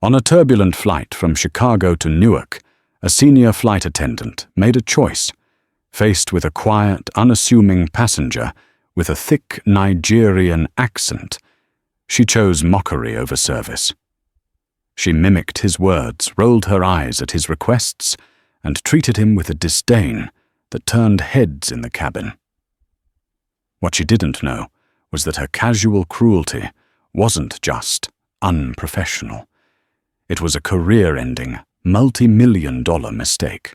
On a turbulent flight from Chicago to Newark, a senior flight attendant made a choice. Faced with a quiet, unassuming passenger with a thick Nigerian accent, she chose mockery over service. She mimicked his words, rolled her eyes at his requests, and treated him with a disdain that turned heads in the cabin. What she didn't know was that her casual cruelty wasn't just unprofessional. It was a career-ending, multi-million-dollar mistake.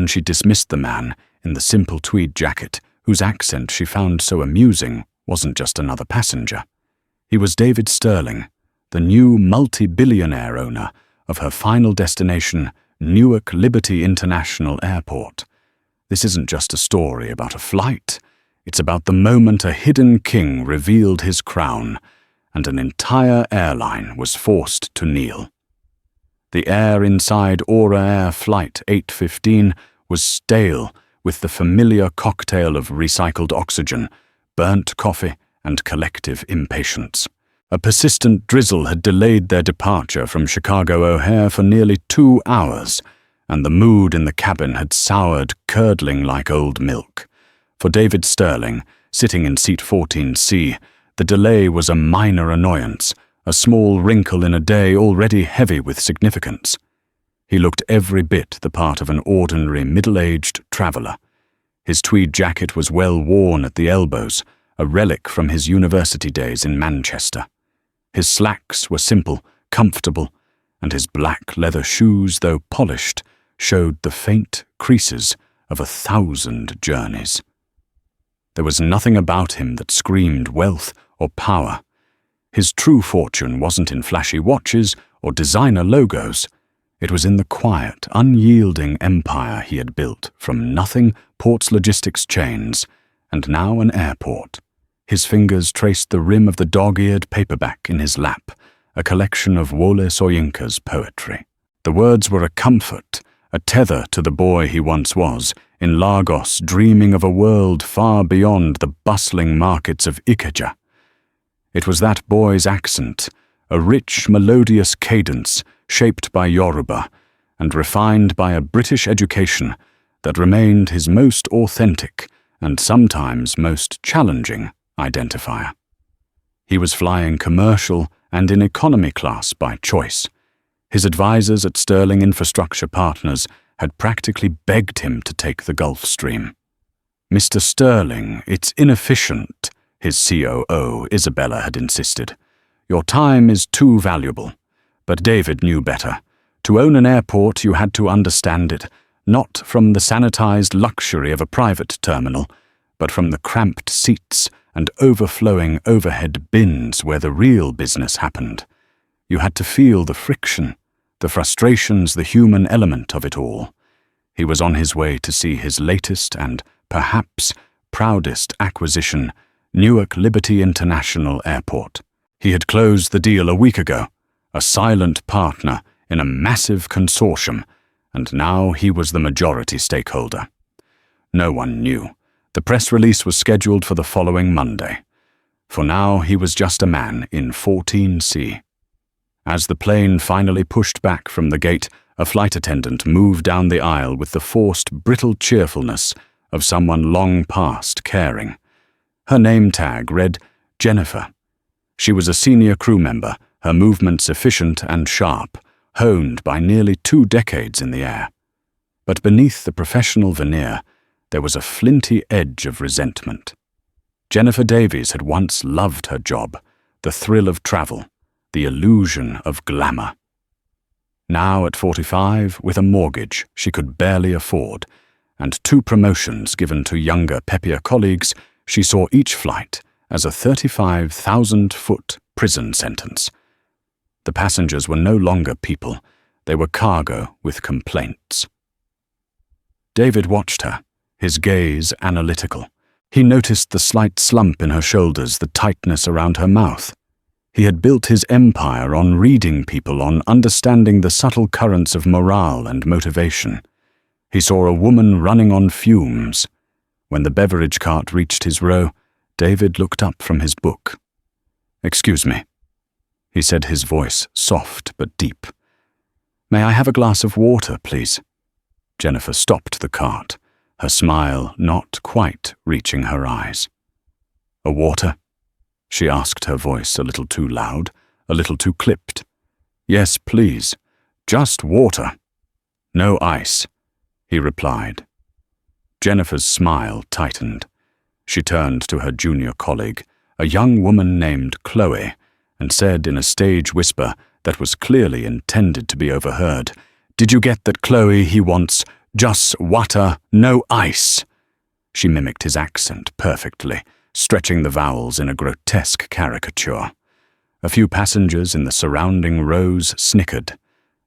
She dismissed the man in the simple tweed jacket, whose accent she found so amusing, wasn't just another passenger. He was David Sterling, the new multi-billionaire owner of her final destination, Newark Liberty International Airport. This isn't just a story about a flight. It's about the moment a hidden king revealed his crown, and an entire airline was forced to kneel. The air inside Aura Air Flight 815 was stale with the familiar cocktail of recycled oxygen, burnt coffee, and collective impatience. A persistent drizzle had delayed their departure from Chicago O'Hare for nearly 2 hours, and the mood in the cabin had soured, curdling like old milk. For David Sterling, sitting in seat 14C, the delay was a minor annoyance, a small wrinkle in a day already heavy with significance. He looked every bit the part of an ordinary middle-aged traveler. His tweed jacket was well worn at the elbows, a relic from his university days in Manchester. His slacks were simple, comfortable, and his black leather shoes, though polished, showed the faint creases of 1,000 journeys. There was nothing about him that screamed wealth or power. His true fortune wasn't in flashy watches or designer logos. It was in the quiet, unyielding empire he had built from nothing ports logistics chains, and now an airport. His fingers traced the rim of the dog-eared paperback in his lap, a collection of Wole Soyinka's poetry. The words were a comfort, a tether to the boy he once was, in Lagos, dreaming of a world far beyond the bustling markets of Ikeja. It was that boy's accent, a rich, melodious cadence shaped by Yoruba and refined by a British education, that remained his most authentic and sometimes most challenging identifier. He was flying commercial and in economy class by choice. His advisors at Sterling Infrastructure Partners had practically begged him to take the Gulf Stream. "Mr. Sterling, it's inefficient," his COO, Isabella, had insisted. "Your time is too valuable." But David knew better. To own an airport, you had to understand it, not from the sanitized luxury of a private terminal, but from the cramped seats and overflowing overhead bins where the real business happened. You had to feel the friction, the frustrations, the human element of it all. He was on his way to see his latest and, perhaps, proudest acquisition, Newark Liberty International Airport. He had closed the deal a week ago, a silent partner in a massive consortium, and now he was the majority stakeholder. No one knew. The press release was scheduled for the following Monday. For now, he was just a man in 14C. As the plane finally pushed back from the gate, a flight attendant moved down the aisle with the forced, brittle cheerfulness of someone long past caring. Her name tag read Jennifer. She was a senior crew member, her movements efficient and sharp, honed by nearly 2 decades in the air. But beneath the professional veneer, there was a flinty edge of resentment. Jennifer Davies had once loved her job, the thrill of travel, the illusion of glamour. Now at 45, with a mortgage she could barely afford, and 2 promotions given to younger, peppier colleagues, she saw each flight as a 35,000-foot prison sentence. The passengers were no longer people, they were cargo with complaints. David watched her, his gaze analytical. He noticed the slight slump in her shoulders, the tightness around her mouth. He had built his empire on reading people, on understanding the subtle currents of morale and motivation. He saw a woman running on fumes. When the beverage cart reached his row, David looked up from his book. "Excuse me." he said, his voice soft but deep. "May I have a glass of water, please?" Jennifer stopped the cart, her smile not quite reaching her eyes. "A water?" she asked, her voice a little too loud, a little too clipped. "Yes, please. Just water. No ice," he replied. Jennifer's smile tightened. She turned to her junior colleague, a young woman named Chloe, and said in a stage whisper that was clearly intended to be overheard, "Did you get that, Chloe? He wants just water, no ice." She mimicked his accent perfectly, stretching the vowels in a grotesque caricature. A few passengers in the surrounding rows snickered.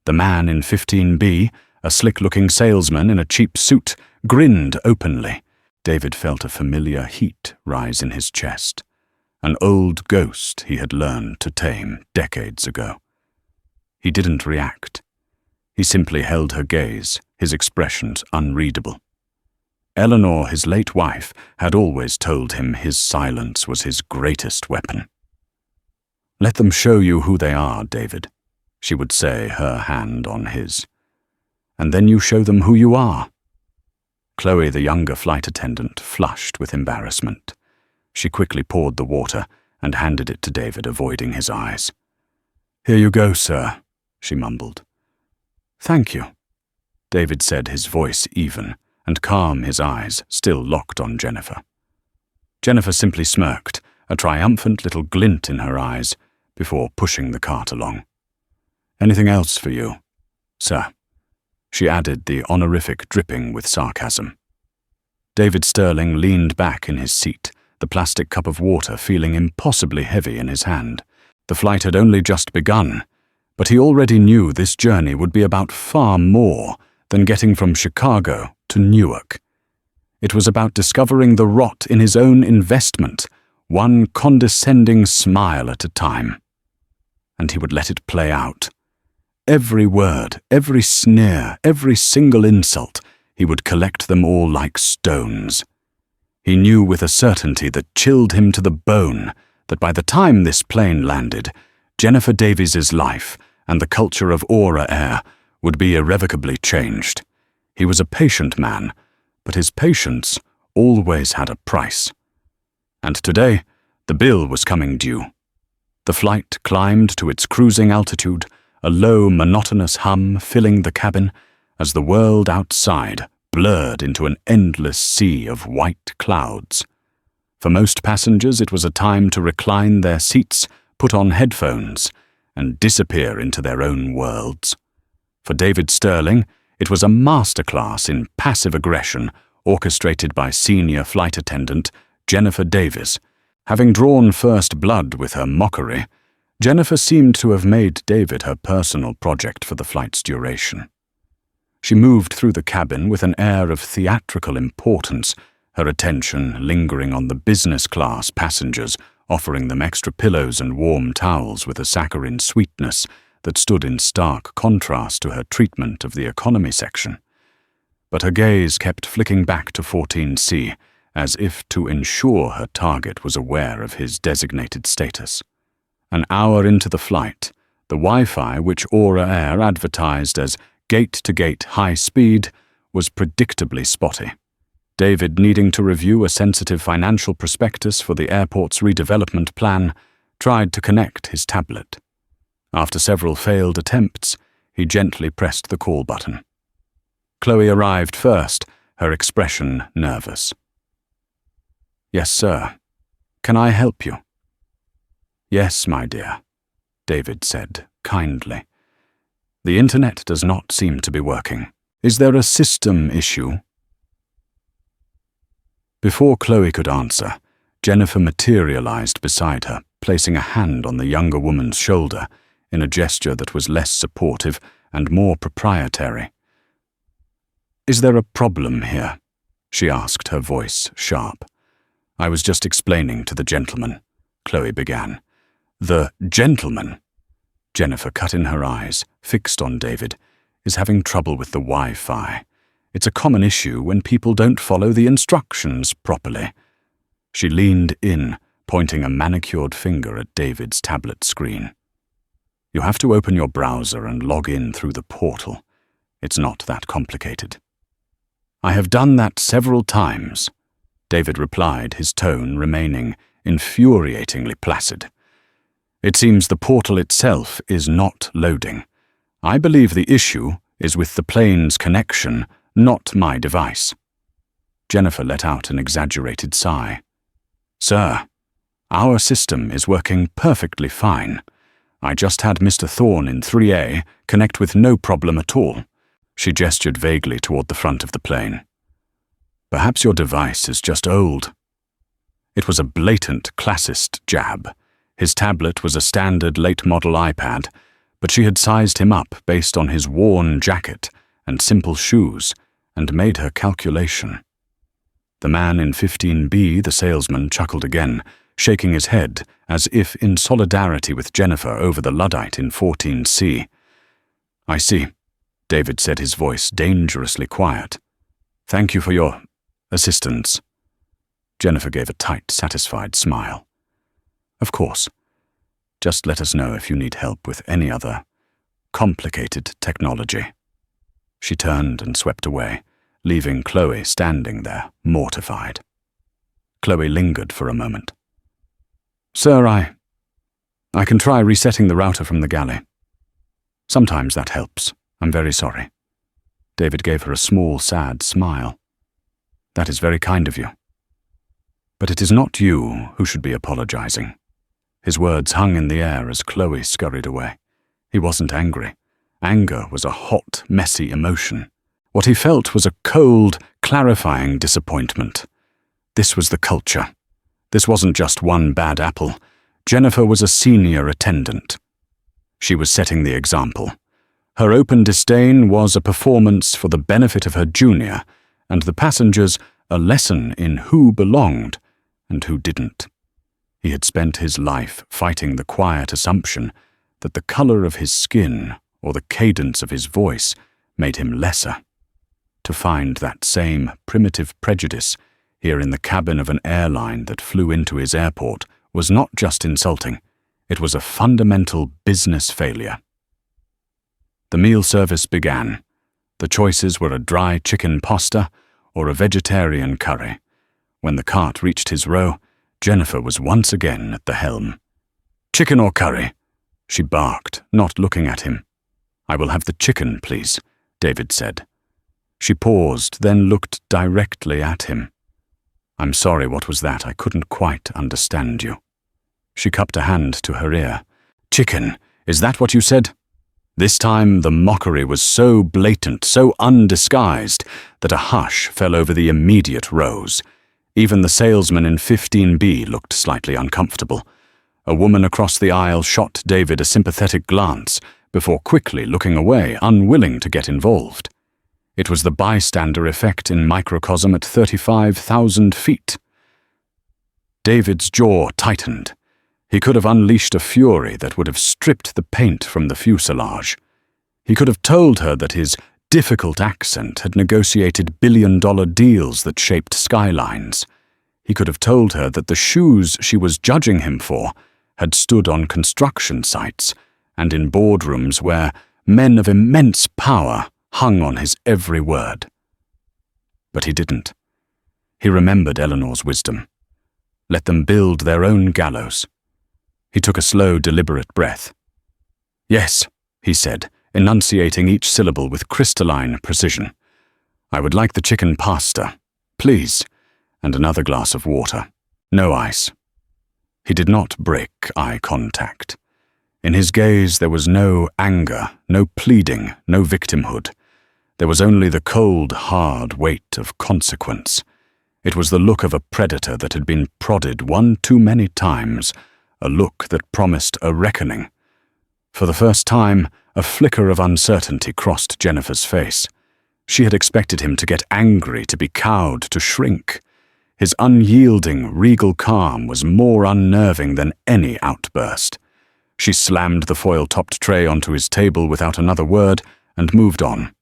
The man in 15B, a slick-looking salesman in a cheap suit, grinned openly. David felt a familiar heat rise in his chest. An old ghost he had learned to tame decades ago. He didn't react. He simply held her gaze, his expressions unreadable. Eleanor, his late wife, had always told him his silence was his greatest weapon. "Let them show you who they are, David," she would say, her hand on his. "And then you show them who you are." Chloe, the younger flight attendant, flushed with embarrassment. She quickly poured the water and handed it to David, avoiding his eyes. "Here you go, sir," she mumbled. "Thank you," David said, his voice even, and calm, his eyes still locked on Jennifer. Jennifer simply smirked, a triumphant little glint in her eyes, before pushing the cart along. "Anything else for you, sir?" she added, the honorific dripping with sarcasm. David Sterling leaned back in his seat, the plastic cup of water feeling impossibly heavy in his hand. The flight had only just begun, but he already knew this journey would be about far more than getting from Chicago to Newark. It was about discovering the rot in his own investment, one condescending smile at a time. And he would let it play out. Every word, every sneer, every single insult, he would collect them all like stones. He knew with a certainty that chilled him to the bone that by the time this plane landed, Jennifer Davies's life and the culture of Aura Air would be irrevocably changed. He was a patient man, but his patience always had a price. And today, the bill was coming due. The flight climbed to its cruising altitude, a low, monotonous hum filling the cabin as the world outside blurred into an endless sea of white clouds. For most passengers, it was a time to recline their seats, put on headphones, and disappear into their own worlds. For David Sterling, it was a masterclass in passive aggression orchestrated by senior flight attendant Jennifer Davies. Having drawn first blood with her mockery, Jennifer seemed to have made David her personal project for the flight's duration. She moved through the cabin with an air of theatrical importance, her attention lingering on the business class passengers, offering them extra pillows and warm towels with a saccharine sweetness that stood in stark contrast to her treatment of the economy section. But her gaze kept flicking back to 14C, as if to ensure her target was aware of his designated status. An hour into the flight, the Wi-Fi, which Aura Air advertised as gate-to-gate high speed, was predictably spotty. David, needing to review a sensitive financial prospectus for the airport's redevelopment plan, tried to connect his tablet. After several failed attempts, he gently pressed the call button. Chloe arrived first, her expression nervous. "Yes, sir. Can I help you?" "Yes, my dear," David said kindly. "The internet does not seem to be working. Is there a system issue?" Before Chloe could answer, Jennifer materialized beside her, placing a hand on the younger woman's shoulder in a gesture that was less supportive and more proprietary. "Is there a problem here?" she asked, her voice sharp. "I was just explaining to the gentleman," Chloe began. "The gentleman," Jennifer cut in her eyes, fixed on David, "is having trouble with the Wi-Fi. It's a common issue when people don't follow the instructions properly." She leaned in, pointing a manicured finger at David's tablet screen. You have to open your browser and log in through the portal. It's not that complicated." "I have done that several times," David replied, his tone remaining infuriatingly placid. "It seems the portal itself is not loading. I believe the issue is with the plane's connection, not my device." Jennifer let out an exaggerated sigh. "Sir, our system is working perfectly fine. I just had Mr. Thorne in 3A connect with no problem at all." She gestured vaguely toward the front of the plane. "Perhaps your device is just old." It was a blatant classist jab. His tablet was a standard late-model iPad, but she had sized him up based on his worn jacket and simple shoes and made her calculation. The man in 15B, the salesman, chuckled again, shaking his head as if in solidarity with Jennifer over the Luddite in 14C. "I see," David said, his voice dangerously quiet. "Thank you for your assistance." Jennifer gave a tight, satisfied smile. "Of course. Just let us know if you need help with any other complicated technology." She turned and swept away, leaving Chloe standing there, mortified. Chloe lingered for a moment. "Sir, I can try resetting the router from the galley. Sometimes that helps. I'm very sorry." David gave her a small, sad smile. "That is very kind of you. But it is not you who should be apologizing." His words hung in the air as Chloe scurried away. He wasn't angry. Anger was a hot, messy emotion. What he felt was a cold, clarifying disappointment. This was the culture. This wasn't just one bad apple. Jennifer was a senior attendant. She was setting the example. Her open disdain was a performance for the benefit of her junior, and the passengers a lesson in who belonged and who didn't. He had spent his life fighting the quiet assumption that the color of his skin or the cadence of his voice made him lesser. To find that same primitive prejudice here in the cabin of an airline that flew into his airport was not just insulting, it was a fundamental business failure. The meal service began. The choices were a dry chicken pasta or a vegetarian curry. When the cart reached his row, Jennifer was once again at the helm. "Chicken or curry?" she barked, not looking at him. "I will have the chicken, please," David said. She paused, then looked directly at him. "I'm sorry, what was that? I couldn't quite understand you." She cupped a hand to her ear. "Chicken, is that what you said?" This time the mockery was so blatant, so undisguised, that a hush fell over the immediate rows. Even the salesman in 15B looked slightly uncomfortable. A woman across the aisle shot David a sympathetic glance before quickly looking away, unwilling to get involved. It was the bystander effect in microcosm at 35,000 feet. David's jaw tightened. He could have unleashed a fury that would have stripped the paint from the fuselage. He could have told her that his difficult accent had negotiated billion-dollar deals that shaped skylines. He could have told her that the shoes she was judging him for had stood on construction sites and in boardrooms where men of immense power hung on his every word. But he didn't. He remembered Eleanor's wisdom. Let them build their own gallows. He took a slow, deliberate breath. "Yes," he said, enunciating each syllable with crystalline precision. "I would like the chicken pasta, please, and another glass of water. No ice." He did not break eye contact. In his gaze there was no anger, no pleading, no victimhood. There was only the cold, hard weight of consequence. It was the look of a predator that had been prodded one too many times, a look that promised a reckoning. For the first time, a flicker of uncertainty crossed Jennifer's face. She had expected him to get angry, to be cowed, to shrink. His unyielding, regal calm was more unnerving than any outburst. She slammed the foil-topped tray onto his table without another word and moved on.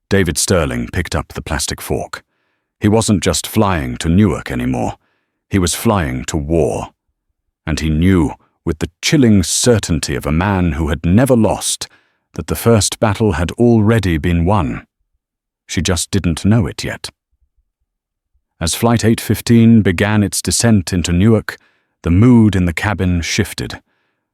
David Sterling picked up the plastic fork. He wasn't just flying to Newark anymore. He was flying to war. And he knew with the chilling certainty of a man who had never lost, that the first battle had already been won. She just didn't know it yet. As Flight 815 began its descent into Newark, the mood in the cabin shifted.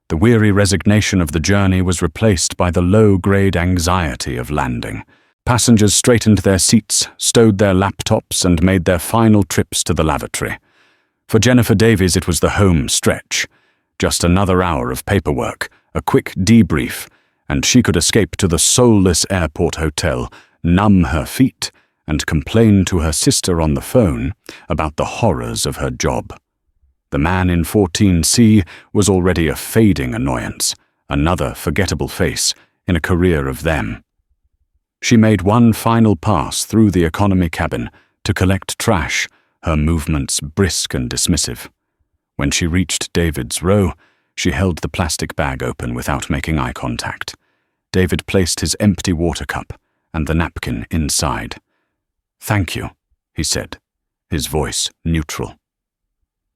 The weary resignation of the journey was replaced by the low-grade anxiety of landing. Passengers straightened their seats, stowed their laptops, and made their final trips to the lavatory. For Jennifer Davies, it was the home stretch. Just another hour of paperwork, a quick debrief, and she could escape to the soulless airport hotel, numb her feet, and complain to her sister on the phone about the horrors of her job. The man in 14C was already a fading annoyance, another forgettable face in a career of them. She made one final pass through the economy cabin to collect trash, her movements brisk and dismissive. When she reached David's row, she held the plastic bag open without making eye contact. David placed his empty water cup and the napkin inside. "Thank you," he said, his voice neutral.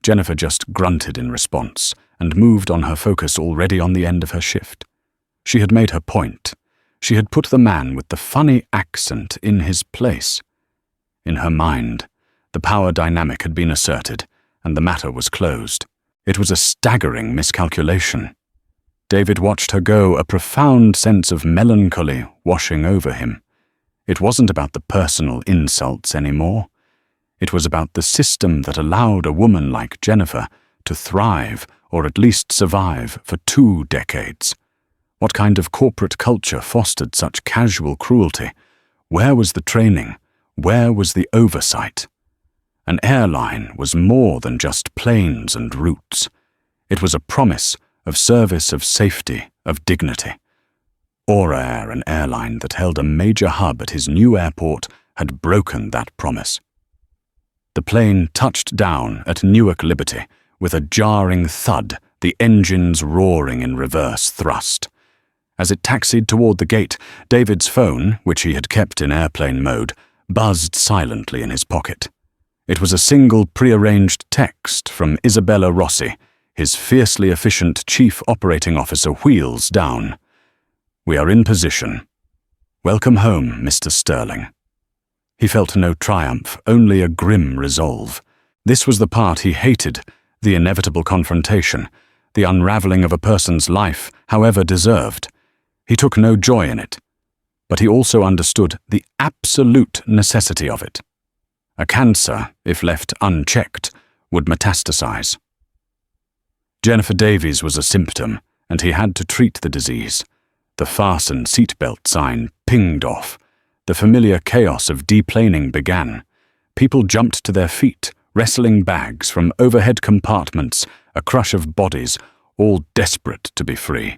Jennifer just grunted in response and moved on, her focus already on the end of her shift. She had made her point. She had put the man with the funny accent in his place. In her mind, the power dynamic had been asserted, and the matter was closed. It was a staggering miscalculation. David watched her go, a profound sense of melancholy washing over him. It wasn't about the personal insults anymore. It was about the system that allowed a woman like Jennifer to thrive, or at least survive, for 2 decades. What kind of corporate culture fostered such casual cruelty? Where was the training? Where was the oversight? An airline was more than just planes and routes. It was a promise of service, of safety, of dignity. Aura Air, an airline that held a major hub at his new airport, had broken that promise. The plane touched down at Newark Liberty with a jarring thud, the engines roaring in reverse thrust. As it taxied toward the gate, David's phone, which he had kept in airplane mode, buzzed silently in his pocket. It was a single prearranged text from Isabella Rossi, his fiercely efficient chief operating officer, wheels down. "We are in position. Welcome home, Mr. Sterling." He felt no triumph, only a grim resolve. This was the part he hated, the inevitable confrontation, the unraveling of a person's life, however deserved. He took no joy in it, but he also understood the absolute necessity of it. A cancer, if left unchecked, would metastasize. Jennifer Davies was a symptom, and he had to treat the disease. The fasten seatbelt sign pinged off. The familiar chaos of deplaning began. People jumped to their feet, wrestling bags from overhead compartments, a crush of bodies, all desperate to be free.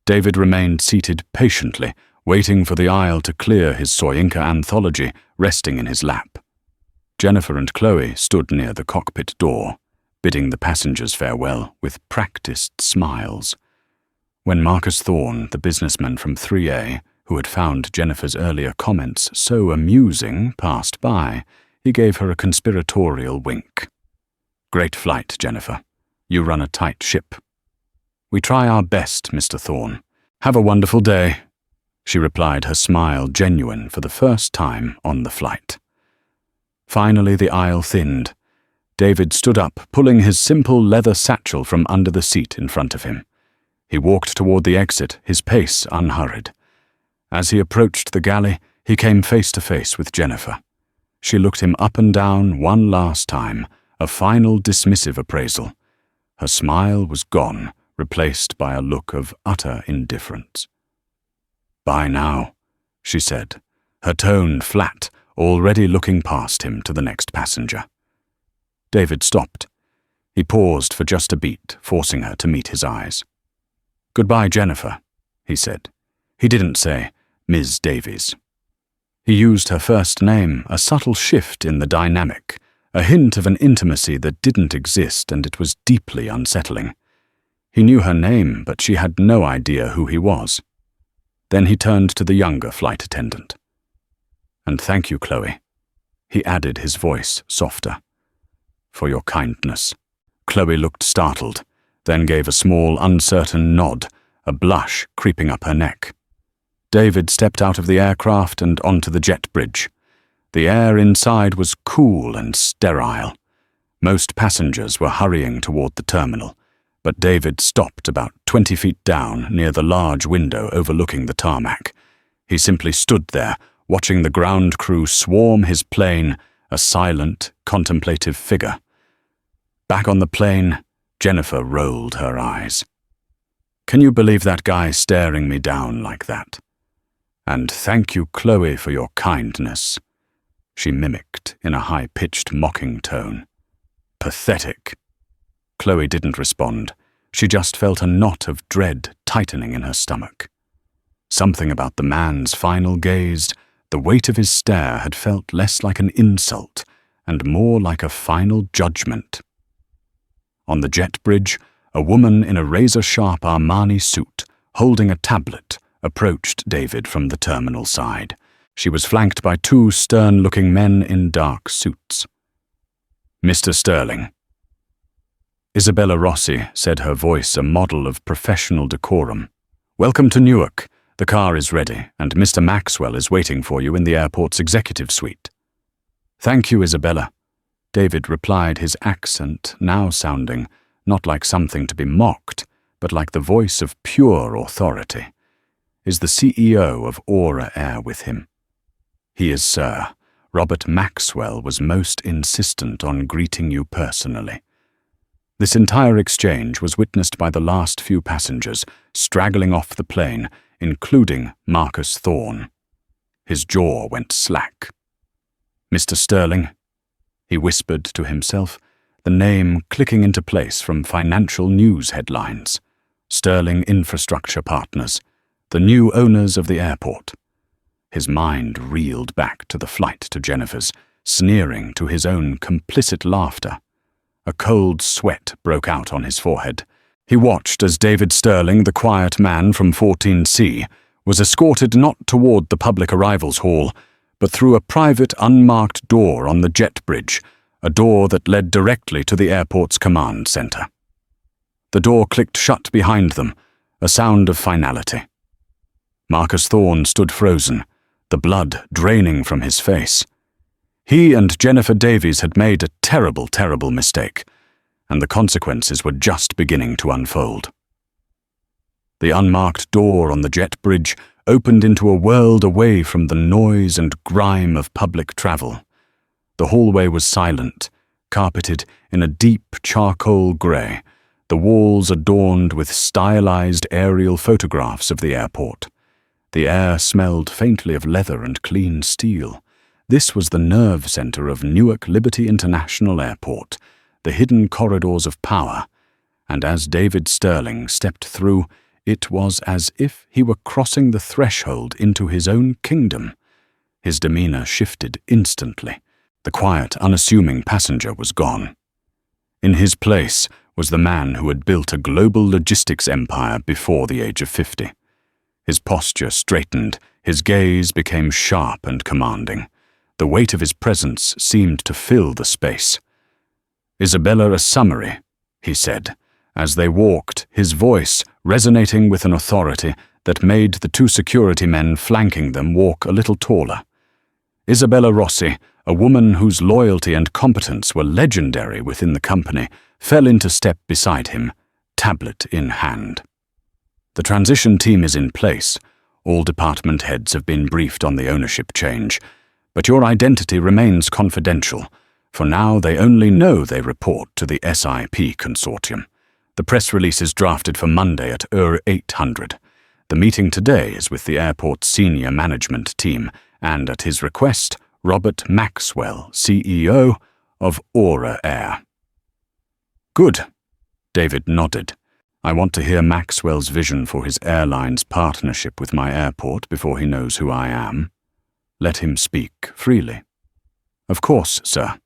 David remained seated patiently, waiting for the aisle to clear, his Soyinka anthology resting in his lap. Jennifer and Chloe stood near the cockpit door, bidding the passengers farewell with practiced smiles. When Marcus Thorne, the businessman from 3A, who had found Jennifer's earlier comments so amusing, passed by, he gave her a conspiratorial wink. "Great flight, Jennifer. You run a tight ship." "We try our best, Mr. Thorne. Have a wonderful day," she replied, her smile genuine for the first time on the flight. Finally, the aisle thinned. David stood up, pulling his simple leather satchel from under the seat in front of him. He walked toward the exit, his pace unhurried. As he approached the galley, he came face to face with Jennifer. She looked him up and down one last time, a final dismissive appraisal. Her smile was gone, replaced by a look of utter indifference. "Bye now," she said, her tone flat, already looking past him to the next passenger. David stopped. He paused for just a beat, forcing her to meet his eyes. "Goodbye, Jennifer," he said. He didn't say, "Ms. Davies." He used her first name, a subtle shift in the dynamic, a hint of an intimacy that didn't exist, and it was deeply unsettling. He knew her name, but she had no idea who he was. Then he turned to the younger flight attendant. "And thank you, Chloe," he added, his voice softer, "for your kindness." Chloe looked startled, then gave a small, uncertain nod, a blush creeping up her neck. David stepped out of the aircraft and onto the jet bridge. The air inside was cool and sterile. Most passengers were hurrying toward the terminal, but David stopped about 20 feet down near the large window overlooking the tarmac. He simply stood there, watching the ground crew swarm his plane, a silent, contemplative figure. Back on the plane, Jennifer rolled her eyes. "Can you believe that guy staring me down like that? And thank you, Chloe, for your kindness," she mimicked in a high-pitched mocking tone. "Pathetic." Chloe didn't respond. She just felt a knot of dread tightening in her stomach. Something about the man's final gaze, the weight of his stare, had felt less like an insult and more like a final judgment. On the jet bridge, a woman in a razor-sharp Armani suit, holding a tablet, approached David from the terminal side. She was flanked by two stern-looking men in dark suits. "Mr. Sterling." Isabella Rossi said, her voice a model of professional decorum. "Welcome to Newark. The car is ready, and Mr. Maxwell is waiting for you in the airport's executive suite." "Thank you, Isabella," David replied, his accent now sounding not like something to be mocked, but like the voice of pure authority. "Is the CEO of Aura Air with him?" "He is, sir. Robert Maxwell was most insistent on greeting you personally." This entire exchange was witnessed by the last few passengers straggling off the plane, including Marcus Thorne. His jaw went slack. "Mr. Sterling," he whispered to himself, the name clicking into place from financial news headlines. Sterling Infrastructure Partners, the new owners of the airport. His mind reeled back to the flight to Jennifer's, sneering to his own complicit laughter. A cold sweat broke out on his forehead. He watched as David Sterling, the quiet man from 14C, was escorted not toward the public arrivals hall, but through a private unmarked door on the jet bridge, a door that led directly to the airport's command center. The door clicked shut behind them, a sound of finality. Marcus Thorne stood frozen, the blood draining from his face. He and Jennifer Davies had made a terrible, terrible mistake, and the consequences were just beginning to unfold. The unmarked door on the jet bridge opened into a world away from the noise and grime of public travel. The hallway was silent, carpeted in a deep charcoal grey, the walls adorned with stylized aerial photographs of the airport. The air smelled faintly of leather and clean steel. This was the nerve center of Newark Liberty International Airport, the hidden corridors of power, and as David Sterling stepped through, it was as if he were crossing the threshold into his own kingdom. His demeanor shifted instantly. The quiet, unassuming passenger was gone. In his place was the man who had built a global logistics empire before the age of 50. His posture straightened, his gaze became sharp and commanding. The weight of his presence seemed to fill the space. "Isabella, a summary," he said, as they walked, his voice resonating with an authority that made the two security men flanking them walk a little taller. Isabella Rossi, a woman whose loyalty and competence were legendary within the company, fell into step beside him, tablet in hand. "The transition team is in place. All department heads have been briefed on the ownership change, but your identity remains confidential. For now, they only know they report to the SIP consortium. The press release is drafted for Monday at 800. The meeting today is with the airport's senior management team, and at his request, Robert Maxwell, CEO of Aura Air." "Good," David nodded. "I want to hear Maxwell's vision for his airline's partnership with my airport before he knows who I am. Let him speak freely." "Of course, sir.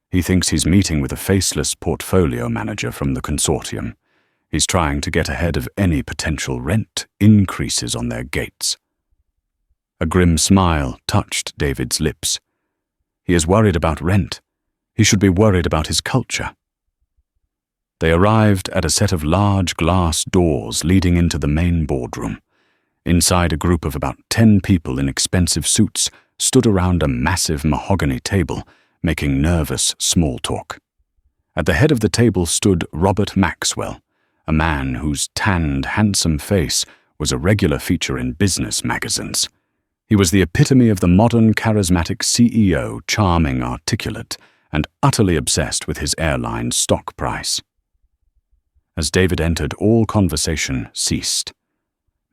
He thinks he's meeting with a faceless portfolio manager from the consortium. He's trying to get ahead of any potential rent increases on their gates." A grim smile touched David's lips. He is worried about rent. He should be worried about his culture. They arrived at a set of large glass doors leading into the main boardroom. Inside, a group of about 10 people in expensive suits stood around a massive mahogany table, making nervous small talk. At the head of the table stood Robert Maxwell, a man whose tanned, handsome face was a regular feature in business magazines. He was the epitome of the modern charismatic CEO, charming, articulate, and utterly obsessed with his airline's stock price. As David entered, all conversation ceased.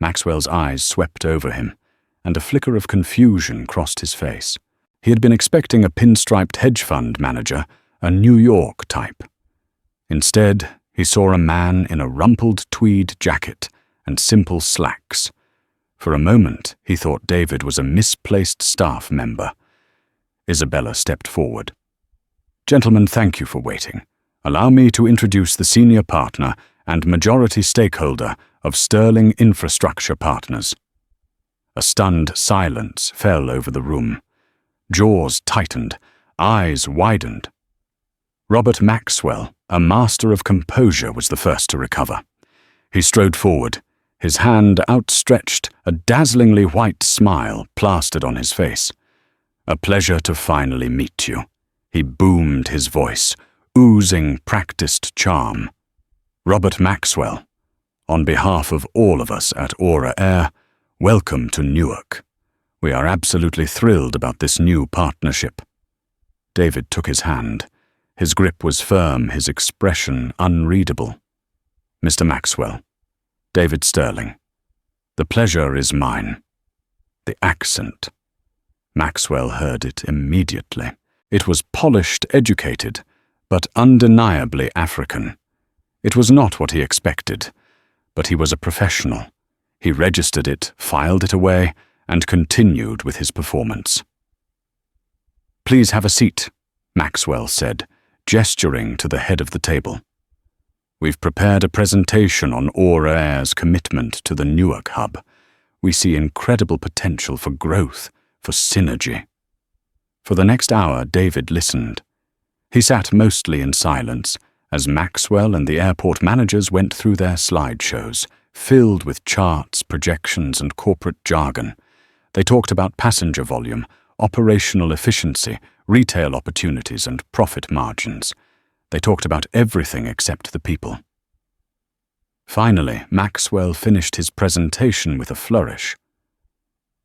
Maxwell's eyes swept over him, and a flicker of confusion crossed his face. He had been expecting a pinstriped hedge fund manager, a New York type. Instead, he saw a man in a rumpled tweed jacket and simple slacks. For a moment, he thought David was a misplaced staff member. Isabella stepped forward. "Gentlemen, thank you for waiting. Allow me to introduce the senior partner and majority stakeholder of Sterling Infrastructure Partners." A stunned silence fell over the room. Jaws tightened, eyes widened. Robert Maxwell, a master of composure, was the first to recover. He strode forward, his hand outstretched, a dazzlingly white smile plastered on his face. "A pleasure to finally meet you," he boomed, his voice oozing practiced charm. "Robert Maxwell, on behalf of all of us at Aura Air, welcome to Newark. We are absolutely thrilled about this new partnership." David took his hand. His grip was firm, his expression unreadable. "Mr. Maxwell, David Sterling, the pleasure is mine." The accent. Maxwell heard it immediately. It was polished, educated, but undeniably African. It was not what he expected, but he was a professional. He registered it, filed it away, and continued with his performance. "Please have a seat," Maxwell said, gesturing to the head of the table. "We've prepared a presentation on Aura Air's commitment to the Newark hub. We see incredible potential for growth, for synergy." For the next hour, David listened. He sat mostly in silence as Maxwell and the airport managers went through their slideshows, filled with charts, projections, and corporate jargon. They talked about passenger volume, operational efficiency, retail opportunities, and profit margins. They talked about everything except the people. Finally, Maxwell finished his presentation with a flourish.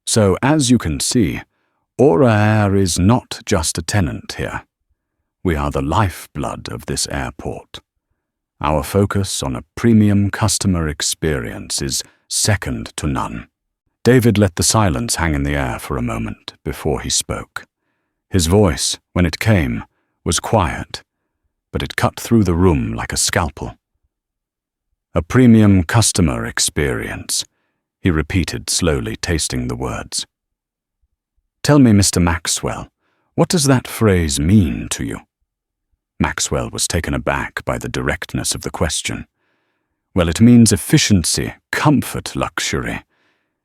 "So, as you can see, Aura Air is not just a tenant here. We are the lifeblood of this airport. Our focus on a premium customer experience is second to none." David let the silence hang in the air for a moment before he spoke. His voice, when it came, was quiet, but it cut through the room like a scalpel. "A premium customer experience," he repeated slowly, tasting the words. "Tell me, Mr. Maxwell, what does that phrase mean to you?" Maxwell was taken aback by the directness of the question. "Well, it means efficiency, comfort, luxury.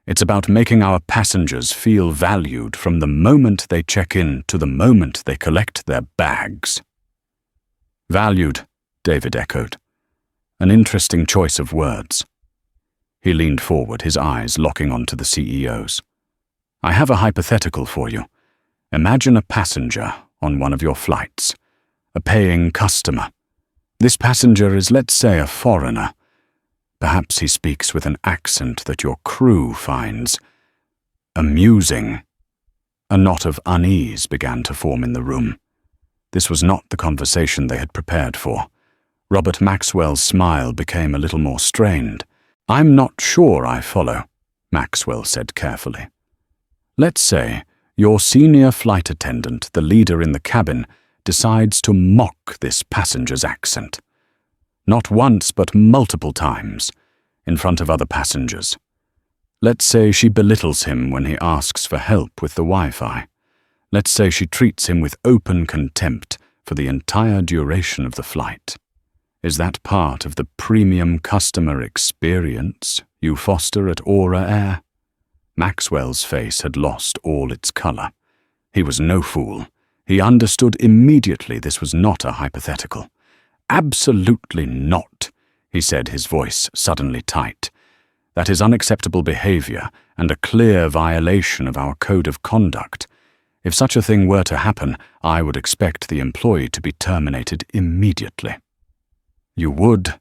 It's about making our passengers feel valued from the moment they check in to the moment they collect their bags." "Valued," David echoed. An interesting choice of words. He leaned forward, his eyes locking onto the CEO's. "I have a hypothetical for you. Imagine a passenger on one of your flights, a paying customer. This passenger is, let's say, a foreigner. Perhaps he speaks with an accent that your crew finds amusing." A knot of unease began to form in the room. This was not the conversation they had prepared for. Robert Maxwell's smile became a little more strained. "I'm not sure I follow," Maxwell said carefully. "Let's say your senior flight attendant, the leader in the cabin, decides to mock this passenger's accent. Not once, but multiple times, in front of other passengers. Let's say she belittles him when he asks for help with the Wi-Fi. Let's say she treats him with open contempt for the entire duration of the flight. Is that part of the premium customer experience you foster at Aura Air?" Maxwell's face had lost all its color. He was no fool. He understood immediately this was not a hypothetical. Absolutely not, he said, his voice suddenly tight. That is unacceptable behavior and a clear violation of our code of conduct. If such a thing were to happen, I would expect the employee to be terminated immediately. You would?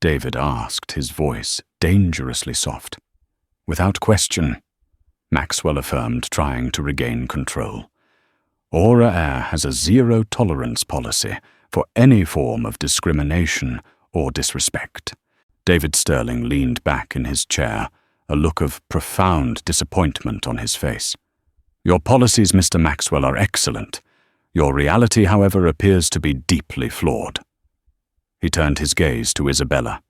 David asked, his voice dangerously soft. Without question, Maxwell affirmed, trying to regain control. Aura Air has a zero-tolerance policy for any form of discrimination or disrespect. David Sterling leaned back in his chair, a look of profound disappointment on his face. Your policies, Mr. Maxwell, are excellent. Your reality, however, appears to be deeply flawed. He turned his gaze to Isabella.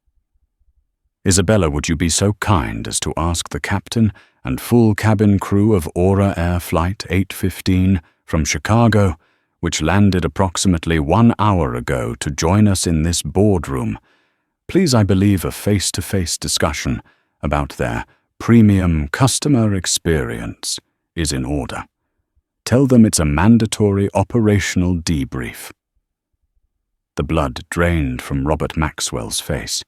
Isabella, would you be so kind as to ask the captain and full cabin crew of Aura Air Flight 815 from Chicago, which landed approximately 1 hour ago, to join us in this boardroom? Please, I believe a face-to-face discussion about their premium customer experience is in order. Tell them it's a mandatory operational debrief. The blood drained from Robert Maxwell's face.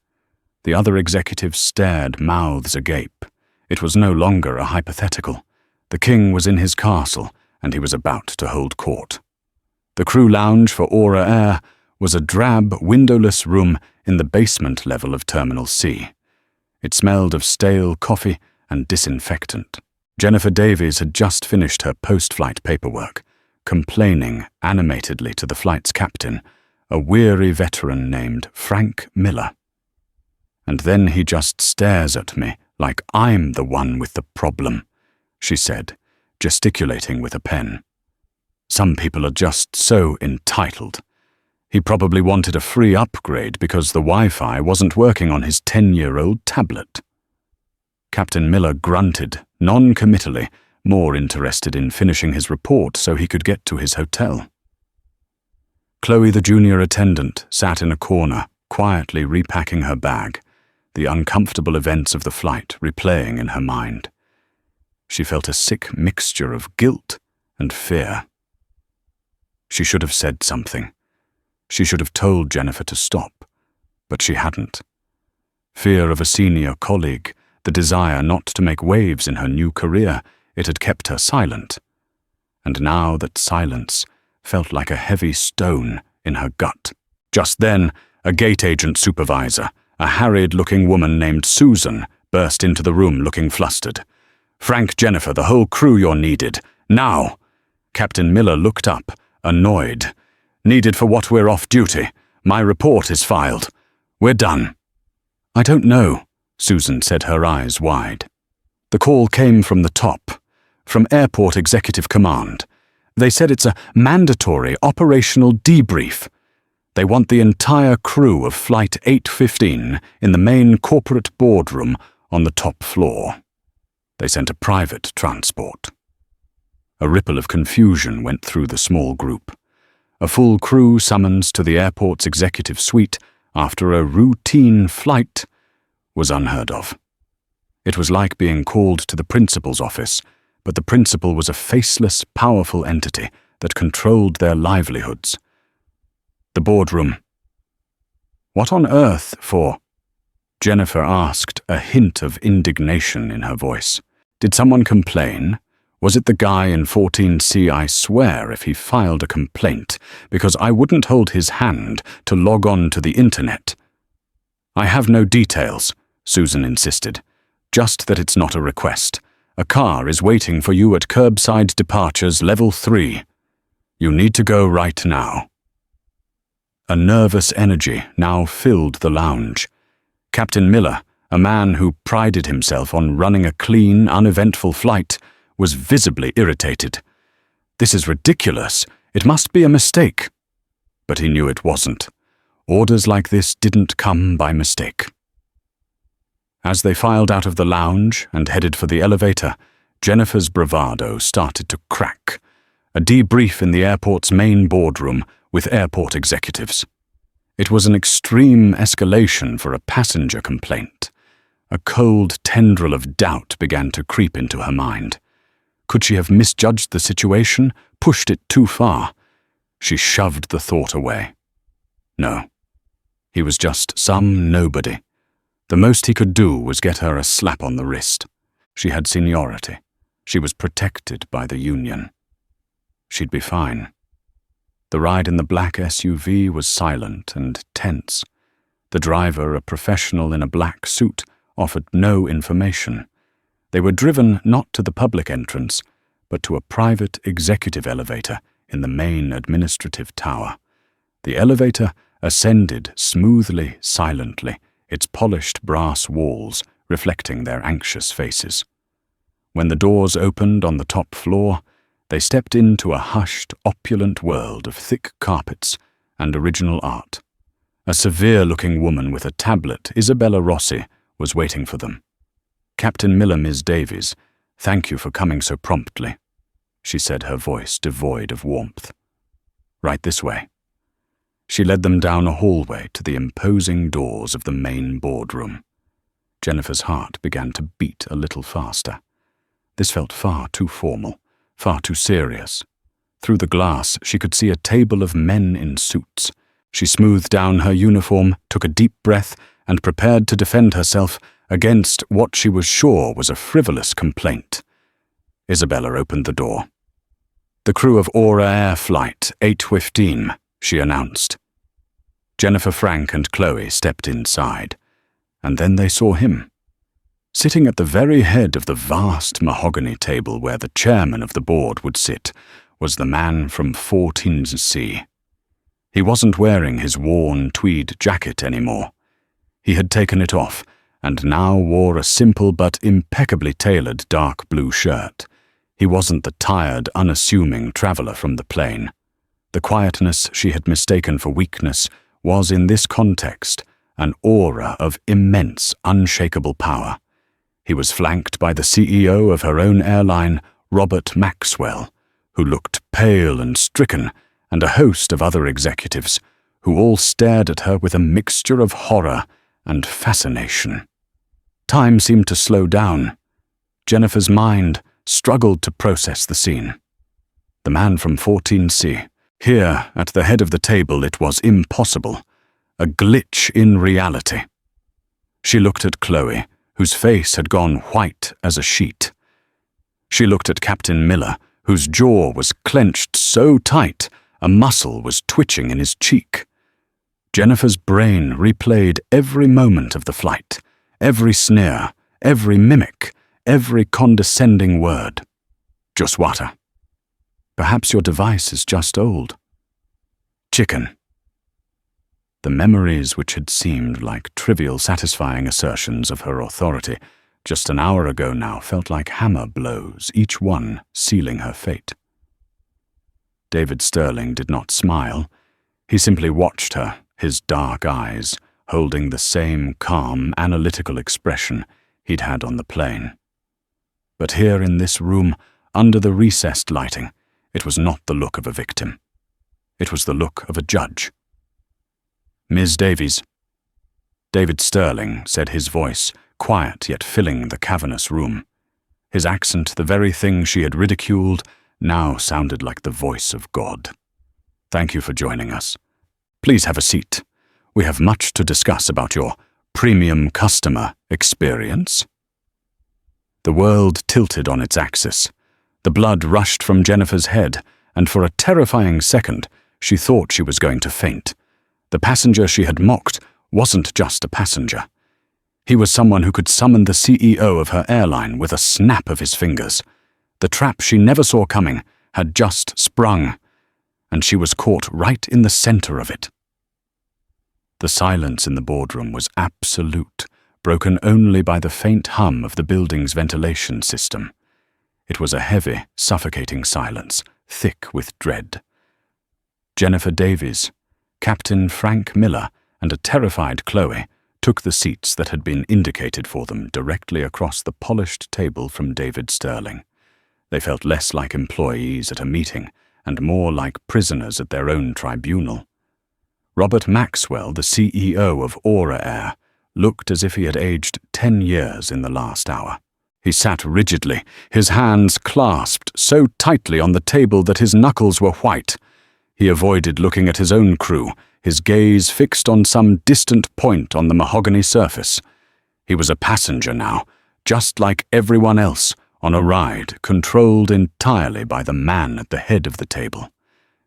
The other executives stared, mouths agape. It was no longer a hypothetical. The king was in his castle, and he was about to hold court. The crew lounge for Aura Air was a drab, windowless room in the basement level of Terminal C. It smelled of stale coffee and disinfectant. Jennifer Davies had just finished her post-flight paperwork, complaining animatedly to the flight's captain, a weary veteran named Frank Miller. And then he just stares at me like I'm the one with the problem, she said, gesticulating with a pen. Some people are just so entitled. He probably wanted a free upgrade because the Wi-Fi wasn't working on his 10-year-old tablet. Captain Miller grunted, non-committally, more interested in finishing his report so he could get to his hotel. Chloe, the junior attendant, sat in a corner, quietly repacking her bag, the uncomfortable events of the flight replaying in her mind. She felt a sick mixture of guilt and fear. She should have said something. She should have told Jennifer to stop, but she hadn't. Fear of a senior colleague, the desire not to make waves in her new career, it had kept her silent. And now that silence felt like a heavy stone in her gut. Just then, a gate agent supervisor, a harried-looking woman named Susan, burst into the room looking flustered. "Frank, Jennifer, the whole crew you're needed. Now!" Captain Miller looked up, annoyed. "Needed for what? We're off duty. My report is filed. We're done." "I don't know," Susan said, her eyes wide. "The call came from the top, from Airport Executive Command. They said it's a mandatory operational debrief. They want the entire crew of Flight 815 in the main corporate boardroom on the top floor. They sent a private transport." A ripple of confusion went through the small group. A full crew summons to the airport's executive suite after a routine flight was unheard of. It was like being called to the principal's office, but the principal was a faceless, powerful entity that controlled their livelihoods. The boardroom. "What on earth for?" Jennifer asked, a hint of indignation in her voice. "Did someone complain? Was it the guy in 14C? I swear if he filed a complaint, because I wouldn't hold his hand to log on to the internet." "I have no details," Susan insisted. "Just that it's not a request. A car is waiting for you at curbside departures level 3. You need to go right now." A nervous energy now filled the lounge. Captain Miller, a man who prided himself on running a clean, uneventful flight, was visibly irritated. "This is ridiculous. It must be a mistake." But he knew it wasn't. Orders like this didn't come by mistake. As they filed out of the lounge and headed for the elevator, Jennifer's bravado started to crack. A debrief in the airport's main boardroom with airport executives. It was an extreme escalation for a passenger complaint. A cold tendril of doubt began to creep into her mind. Could she have misjudged the situation, pushed it too far? She shoved the thought away. No, He was just some nobody. The most he could do was get her a slap on the wrist. She had seniority. She was protected by the union. She'd be fine. The ride in the black SUV was silent and tense. The driver, a professional in a black suit, offered no information. They were driven not to the public entrance, but to a private executive elevator in the main administrative tower. The elevator ascended smoothly, silently, its polished brass walls reflecting their anxious faces. When the doors opened on the top floor, they stepped into a hushed, opulent world of thick carpets and original art. A severe-looking woman with a tablet, Isabella Rossi, was waiting for them. "Captain Miller, Ms. Davies, thank you for coming so promptly," she said, her voice devoid of warmth. "Right this way." She led them down a hallway to the imposing doors of the main boardroom. Jennifer's heart began to beat a little faster. This felt far too formal, far too serious. Through the glass, she could see a table of men in suits. She smoothed down her uniform, took a deep breath, and prepared to defend herself against what she was sure was a frivolous complaint. Isabella opened the door. "The crew of Aura Air Flight 815, she announced. Jennifer, Frank, and Chloe stepped inside, and then they saw him. Sitting at the very head of the vast mahogany table where the chairman of the board would sit was the man from 14C. He wasn't wearing his worn tweed jacket anymore. He had taken it off, and now wore a simple but impeccably tailored dark blue shirt. He wasn't the tired, unassuming traveler from the plane. The quietness she had mistaken for weakness was, in this context, an aura of immense, unshakable power. He was flanked by the CEO of her own airline, Robert Maxwell, who looked pale and stricken, and a host of other executives, who all stared at her with a mixture of horror and fascination. Time seemed to slow down. Jennifer's mind struggled to process the scene. The man from 14C. Here, at the head of the table, it was impossible. A glitch in reality. She looked at Chloe, whose face had gone white as a sheet. She looked at Captain Miller, whose jaw was clenched so tight a muscle was twitching in his cheek. Jennifer's brain replayed every moment of the flight, every sneer, every mimic, every condescending word. "Joswata. Perhaps your device is just old." "Chicken." The memories which had seemed like trivial, satisfying assertions of her authority just an hour ago now felt like hammer blows, each one sealing her fate. David Sterling did not smile. He simply watched her, his dark eyes holding the same calm, analytical expression he'd had on the plane. But here in this room, under the recessed lighting, it was not the look of a victim. It was the look of a judge. "Ms. Davies." David Sterling said, his voice quiet yet filling the cavernous room. His accent, the very thing she had ridiculed, now sounded like the voice of God. "Thank you for joining us. Please have a seat. We have much to discuss about your premium customer experience." The world tilted on its axis. The blood rushed from Jennifer's head, and for a terrifying second, she thought she was going to faint. The passenger she had mocked wasn't just a passenger. He was someone who could summon the CEO of her airline with a snap of his fingers. The trap she never saw coming had just sprung, and she was caught right in the center of it. The silence in the boardroom was absolute, broken only by the faint hum of the building's ventilation system. It was a heavy, suffocating silence, thick with dread. Jennifer Davies, Captain Frank Miller, and a terrified Chloe took the seats that had been indicated for them directly across the polished table from David Sterling. They felt less like employees at a meeting and more like prisoners at their own tribunal. Robert Maxwell, the CEO of Aura Air, looked as if he had aged 10 years in the last hour. He sat rigidly, his hands clasped so tightly on the table that his knuckles were white. He avoided looking at his own crew, his gaze fixed on some distant point on the mahogany surface. He was a passenger now, just like everyone else, on a ride controlled entirely by the man at the head of the table.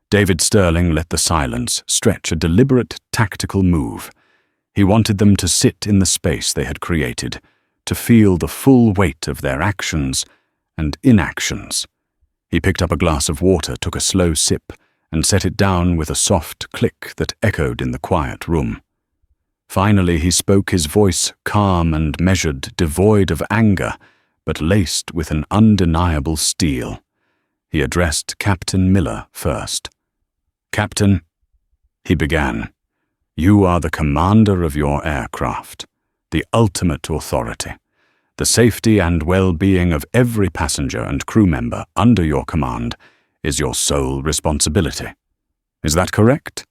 David Sterling let the silence stretch a deliberate tactical move. He wanted them to sit in the space they had created, to feel the full weight of their actions and inactions. He picked up a glass of water, took a slow sip, and set it down with a soft click that echoed in the quiet room. Finally he spoke, his voice calm and measured, devoid of anger, but laced with an undeniable steel. He addressed Captain Miller first. "Captain," he began, "you are the commander of your aircraft, the ultimate authority. The safety and well-being of every passenger and crew member under your command is your sole responsibility. Is that correct?"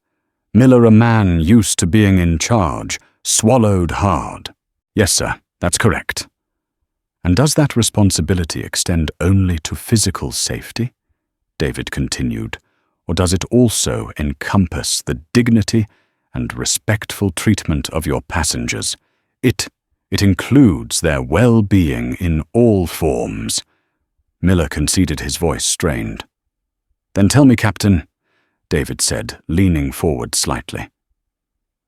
Miller, a man used to being in charge, swallowed hard. "Yes, sir, that's correct." "And does that responsibility extend only to physical safety?" David continued. "Or does it also encompass the dignity and respectful treatment of your passengers? It includes their well-being in all forms." Miller conceded, his voice strained. "Then tell me, Captain," David said, leaning forward slightly,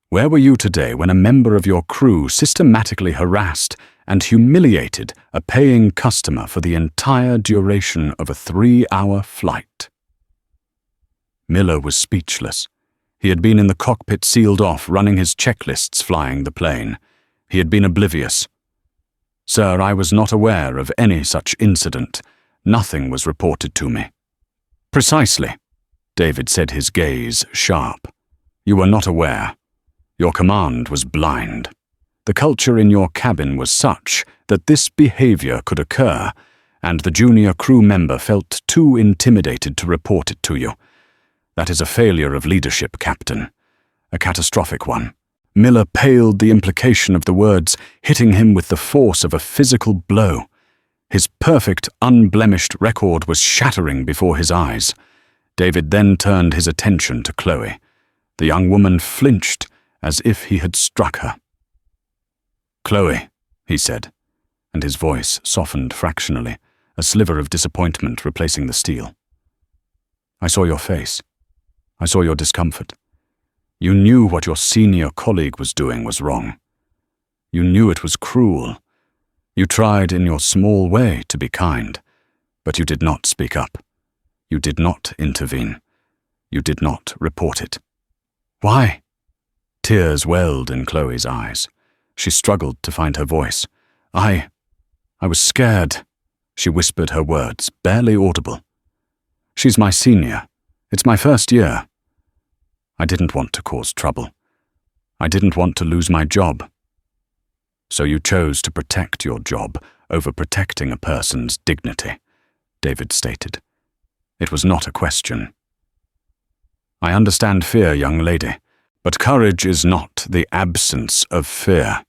"where were you today when a member of your crew systematically harassed and humiliated a paying customer for the entire duration of a 3-hour flight?" Miller was speechless. He had been in the cockpit, sealed off, running his checklists, flying the plane. He had been oblivious. "Sir, I was not aware of any such incident. Nothing was reported to me." "Precisely," David said, his gaze sharp. "You were not aware. Your command was blind. The culture in your cabin was such that this behavior could occur, and the junior crew member felt too intimidated to report it to you. That is a failure of leadership, Captain. A catastrophic one." Miller paled, the implication of the words hitting him with the force of a physical blow. His perfect, unblemished record was shattering before his eyes. David then turned his attention to Chloe. The young woman flinched as if he had struck her. "Chloe," he said, and his voice softened fractionally, a sliver of disappointment replacing the steel. "I saw your face. I saw your discomfort. You knew what your senior colleague was doing was wrong. You knew it was cruel. You tried in your small way to be kind, but you did not speak up. You did not intervene. You did not report it." "Why?" Tears welled in Chloe's eyes. She struggled to find her voice. I was scared," she whispered, her words barely audible. "She's my senior. It's my first year. I didn't want to cause trouble. I didn't want to lose my job." "So you chose to protect your job over protecting a person's dignity," David stated. "It was not a question." "I understand fear, young lady, but courage is not the absence of fear.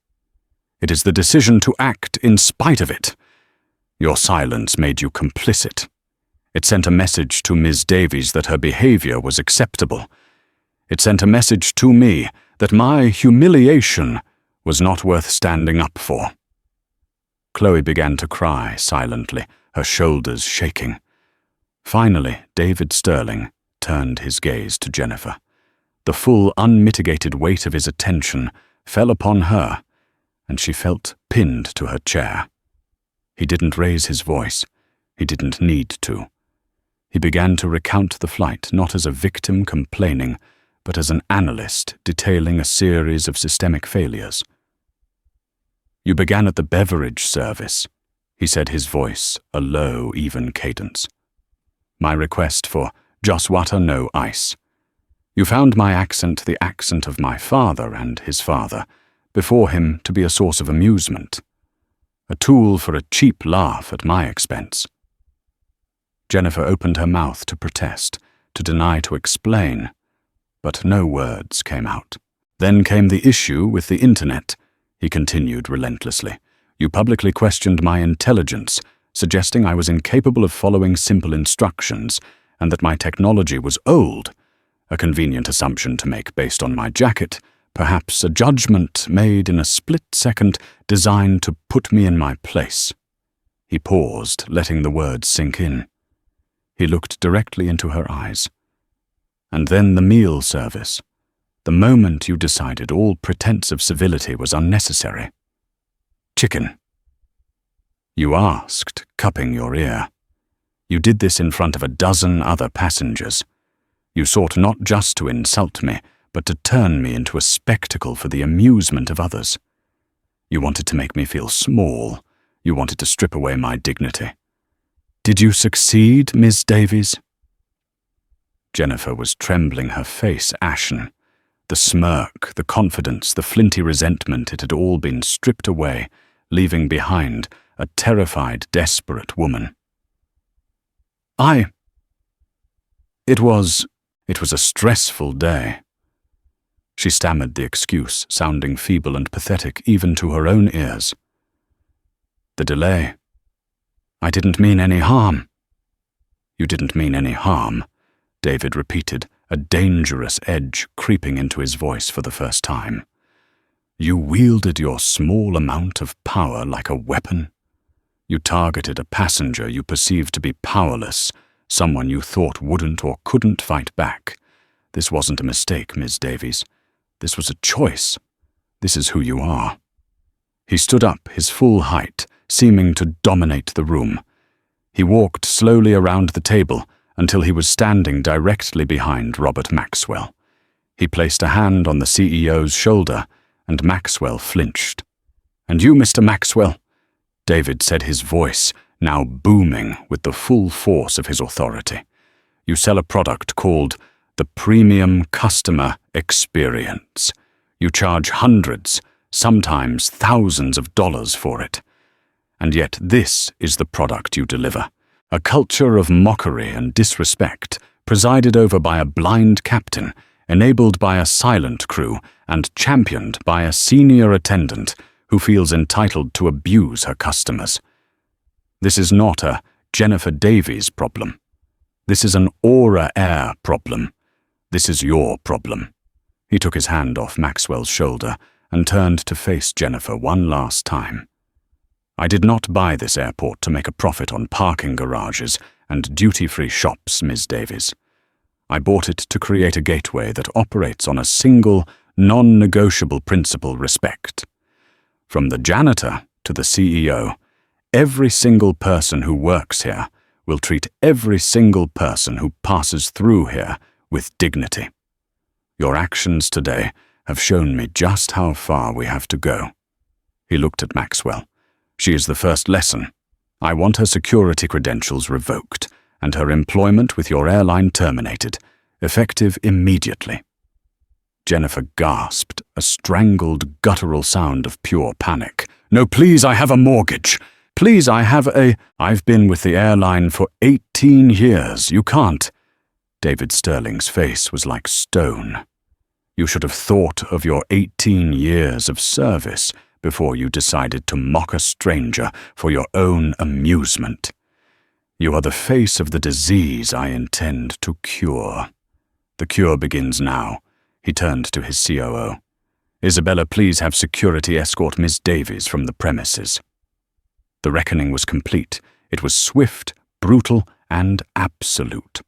It is the decision to act in spite of it. Your silence made you complicit. It sent a message to Ms. Davies that her behavior was acceptable. It sent a message to me that my humiliation was not worth standing up for." Chloe began to cry silently, her shoulders shaking. Finally, David Sterling turned his gaze to Jennifer. The full, unmitigated weight of his attention fell upon her, and she felt pinned to her chair. He didn't raise his voice. He didn't need to. He began to recount the flight, not as a victim complaining, but as an analyst detailing a series of systemic failures. "You began at the beverage service," he said, his voice a low, even cadence. "My request for just water, no ice. You found my accent the accent of my father and his father, before him to be a source of amusement, a tool for a cheap laugh at my expense." Jennifer opened her mouth to protest, to deny, to explain, but no words came out. "Then came the issue with the internet," he continued relentlessly. "You publicly questioned my intelligence, suggesting I was incapable of following simple instructions, and that my technology was old, A convenient assumption to make based on my jacket, perhaps a judgment made in a split second designed to put me in my place. He paused, letting the words sink in. He looked directly into her eyes. And then the meal service. The moment you decided all pretense of civility was unnecessary. Chicken. You asked, cupping your ear. You did this in front of a dozen other passengers. You sought not just to insult me, but to turn me into a spectacle for the amusement of others. You wanted to make me feel small. You wanted to strip away my dignity. Did you succeed, Miss Davies? Jennifer was trembling, her face ashen. The smirk, the confidence, the flinty resentment, it had all been stripped away, leaving behind a terrified, desperate woman. It was a stressful day. She stammered the excuse, sounding feeble and pathetic even to her own ears. The delay. I didn't mean any harm. You didn't mean any harm, David repeated, a dangerous edge creeping into his voice for the first time. You wielded your small amount of power like a weapon. You targeted a passenger you perceived to be powerless, someone you thought wouldn't or couldn't fight back. This wasn't a mistake, Ms. Davies. This was a choice. This is who you are. He stood up, his full height, seeming to dominate the room. He walked slowly around the table until he was standing directly behind Robert Maxwell. He placed a hand on the CEO's shoulder, and Maxwell flinched. "And you, Mr. Maxwell," David said, his voice now booming with the full force of his authority. "You sell a product called the Premium Customer Experience. You charge hundreds, sometimes thousands of dollars for it. And yet this is the product you deliver. A culture of mockery and disrespect, presided over by a blind captain, enabled by a silent crew, and championed by a senior attendant who feels entitled to abuse her customers. This is not a Jennifer Davies problem. This is an Aura Air problem. This is your problem." He took his hand off Maxwell's shoulder and turned to face Jennifer one last time. "I did not buy this airport to make a profit on parking garages and duty-free shops, Ms. Davies. I bought it to create a gateway that operates on a single, non-negotiable principle: respect. From the janitor to the CEO, every single person who works here will treat every single person who passes through here with dignity. Your actions today have shown me just how far we have to go." He looked at Maxwell. "She is the first lesson. I want her security credentials revoked and her employment with your airline terminated, effective immediately." Jennifer gasped, a strangled, guttural sound of pure panic. "No, please, I have a mortgage. Please, I've been with the airline for 18 years. You can't." David Sterling's face was like stone. "You should have thought of your 18 years of service before you decided to mock a stranger for your own amusement. You are the face of the disease I intend to cure. The cure begins now." He turned to his COO. "Isabella, please have security escort Miss Davies from the premises." The reckoning was complete. It was swift, brutal, and absolute.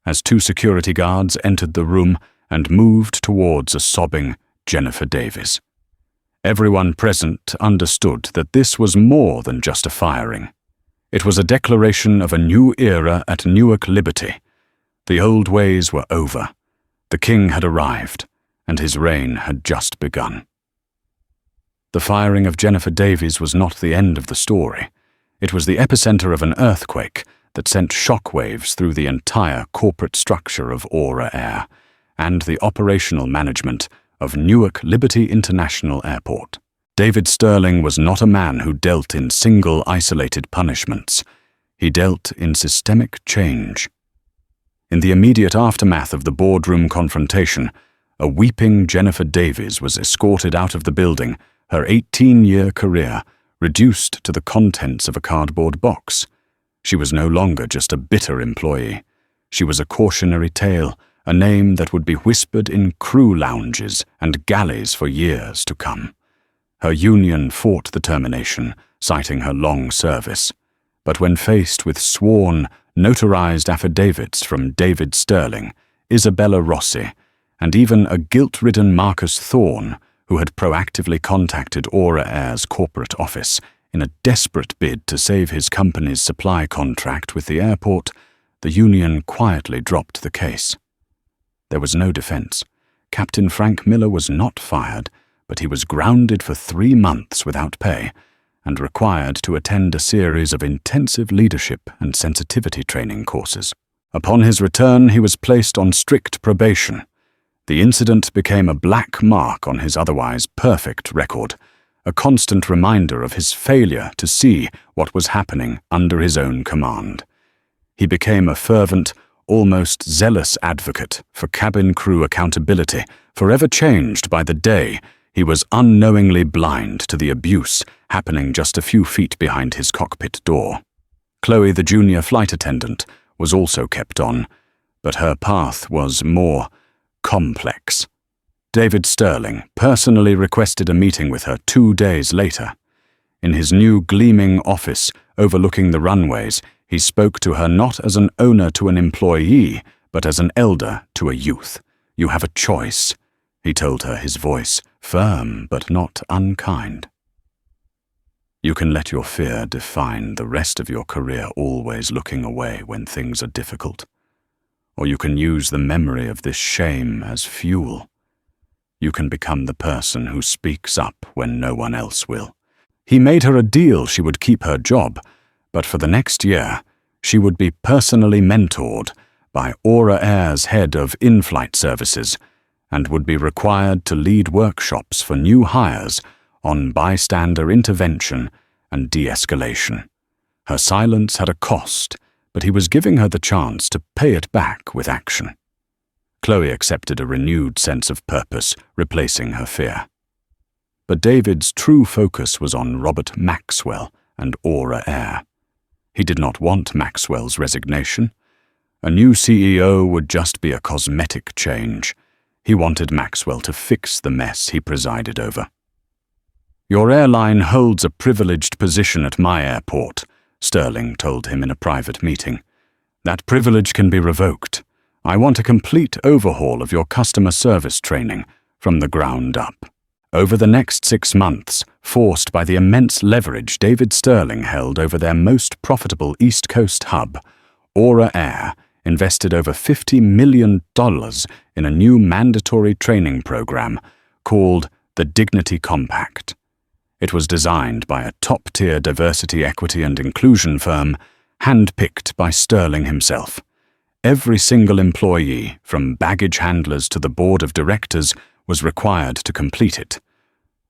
As two security guards entered the room and moved towards a sobbing Jennifer Davies. Everyone present understood that this was more than just a firing. It was a declaration of a new era at Newark Liberty. The old ways were over. The king had arrived, and his reign had just begun. The firing of Jennifer Davies was not the end of the story. It was the epicenter of an earthquake that sent shockwaves through the entire corporate structure of Aura Air and the operational management of Newark Liberty International Airport. David Sterling was not a man who dealt in single, isolated punishments. He dealt in systemic change. In the immediate aftermath of the boardroom confrontation, a weeping Jennifer Davies was escorted out of the building, her 18-year career reduced to the contents of a cardboard box. She was no longer just a bitter employee. She was a cautionary tale, a name that would be whispered in crew lounges and galleys for years to come. Her union fought the termination, citing her long service. But when faced with sworn, notarized affidavits from David Sterling, Isabella Rossi, and even a guilt-ridden Marcus Thorne, who had proactively contacted Aura Air's corporate office in a desperate bid to save his company's supply contract with the airport, the union quietly dropped the case. There was no defense. Captain Frank Miller was not fired, but he was grounded for 3 months without pay and required to attend a series of intensive leadership and sensitivity training courses. Upon his return, he was placed on strict probation. The incident became a black mark on his otherwise perfect record, a constant reminder of his failure to see what was happening under his own command. He became a fervent, almost zealous advocate for cabin crew accountability, forever changed by the day he was unknowingly blind to the abuse happening just a few feet behind his cockpit door. Chloe, the junior flight attendant, was also kept on, but her path was more complex. David Sterling personally requested a meeting with her 2 days later. In his new gleaming office overlooking the runways, he spoke to her not as an owner to an employee, but as an elder to a youth. "You have a choice," he told her, his voice firm but not unkind. "You can let your fear define the rest of your career, always looking away when things are difficult. Or you can use the memory of this shame as fuel. You can become the person who speaks up when no one else will." He made her a deal she would keep her job, but for the next year, she would be personally mentored by Aura Air's head of in-flight services and would be required to lead workshops for new hires on bystander intervention and de-escalation. Her silence had a cost, but he was giving her the chance to pay it back with action. Chloe accepted a renewed sense of purpose, replacing her fear. But David's true focus was on Robert Maxwell and Aura Air. He did not want Maxwell's resignation. A new CEO would just be a cosmetic change. He wanted Maxwell to fix the mess he presided over. "Your airline holds a privileged position at my airport," Sterling told him in a private meeting. "That privilege can be revoked. I want a complete overhaul of your customer service training from the ground up." Over the next 6 months, forced by the immense leverage David Sterling held over their most profitable East Coast hub, Aura Air invested over $50 million in a new mandatory training program called the Dignity Compact. It was designed by a top-tier diversity, equity, and inclusion firm, handpicked by Sterling himself. Every single employee, from baggage handlers to the board of directors, was required to complete it.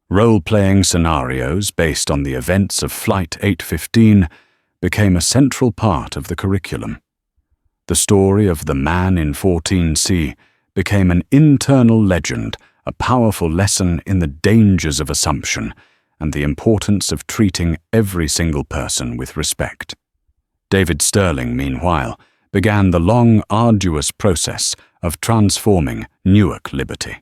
Role-playing scenarios based on the events of Flight 815 became a central part of the curriculum. The story of the man in 14C became an internal legend, a powerful lesson in the dangers of assumption and the importance of treating every single person with respect. David Sterling, meanwhile, began the long, arduous process of transforming Newark Liberty.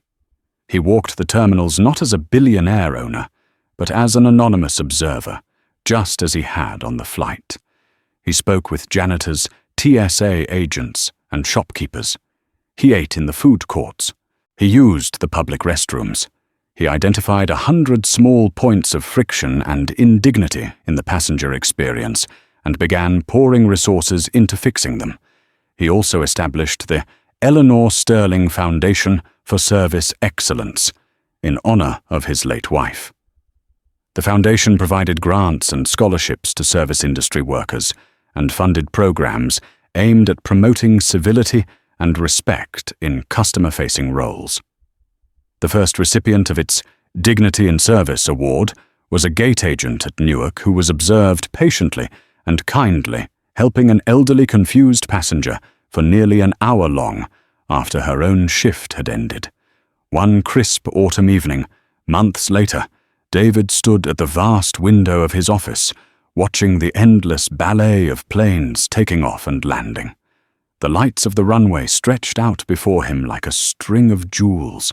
He walked the terminals not as a billionaire owner, but as an anonymous observer, just as he had on the flight. He spoke with janitors, TSA agents, and shopkeepers. He ate in the food courts. He used the public restrooms. He identified 100 small points of friction and indignity in the passenger experience and began pouring resources into fixing them. He also established the Eleanor Sterling Foundation for Service Excellence, in honor of his late wife. The foundation provided grants and scholarships to service industry workers and funded programs aimed at promoting civility and respect in customer-facing roles. The first recipient of its Dignity in Service Award was a gate agent at Newark who was observed patiently and kindly helping an elderly confused passenger for nearly an hour long after her own shift had ended. One crisp autumn evening, months later, David stood at the vast window of his office, watching the endless ballet of planes taking off and landing. The lights of the runway stretched out before him like a string of jewels.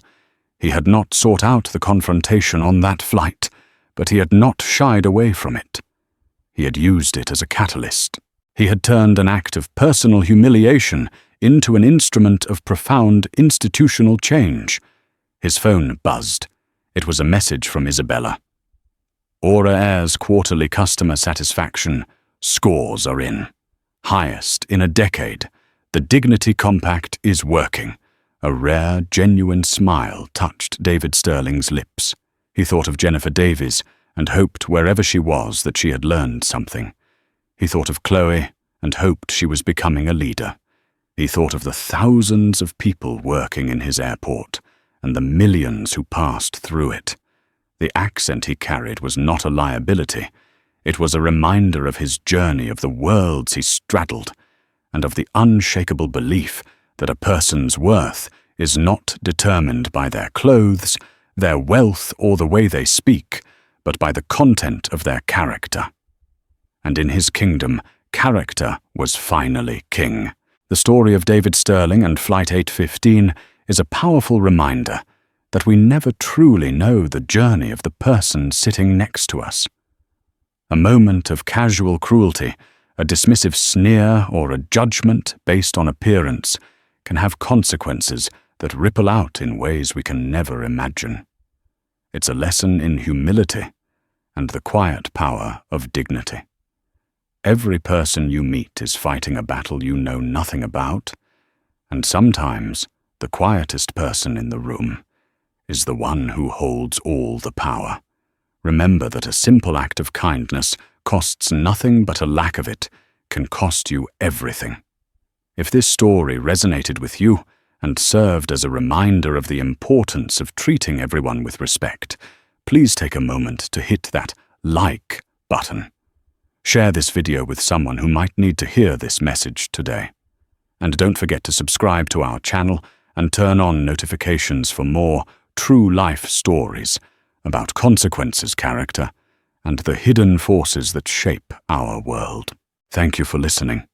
He had not sought out the confrontation on that flight, but he had not shied away from it. He had used it as a catalyst. He had turned an act of personal humiliation into an instrument of profound institutional change. His phone buzzed. It was a message from Isabella. Aura Air's quarterly customer satisfaction scores are in. Highest in a decade. The Dignity Compact is working. A rare, genuine smile touched David Sterling's lips. He thought of Jennifer Davies and hoped wherever she was that she had learned something. He thought of Chloe and hoped she was becoming a leader. He thought of the thousands of people working in his airport and the millions who passed through it. The accent he carried was not a liability. It was a reminder of his journey, of the worlds he straddled, and of the unshakable belief that a person's worth is not determined by their clothes, their wealth, or the way they speak, but by the content of their character. And in his kingdom, character was finally king. The story of David Sterling and Flight 815 is a powerful reminder that we never truly know the journey of the person sitting next to us. A moment of casual cruelty, a dismissive sneer, or a judgment based on appearance can have consequences that ripple out in ways we can never imagine. It's a lesson in humility and the quiet power of dignity. Every person you meet is fighting a battle you know nothing about, and sometimes the quietest person in the room is the one who holds all the power. Remember that a simple act of kindness costs nothing, but a lack of it can cost you everything. If this story resonated with you and served as a reminder of the importance of treating everyone with respect, please take a moment to hit that like button. Share this video with someone who might need to hear this message today. And don't forget to subscribe to our channel and turn on notifications for more true-life stories about consequences, character, and the hidden forces that shape our world. Thank you for listening.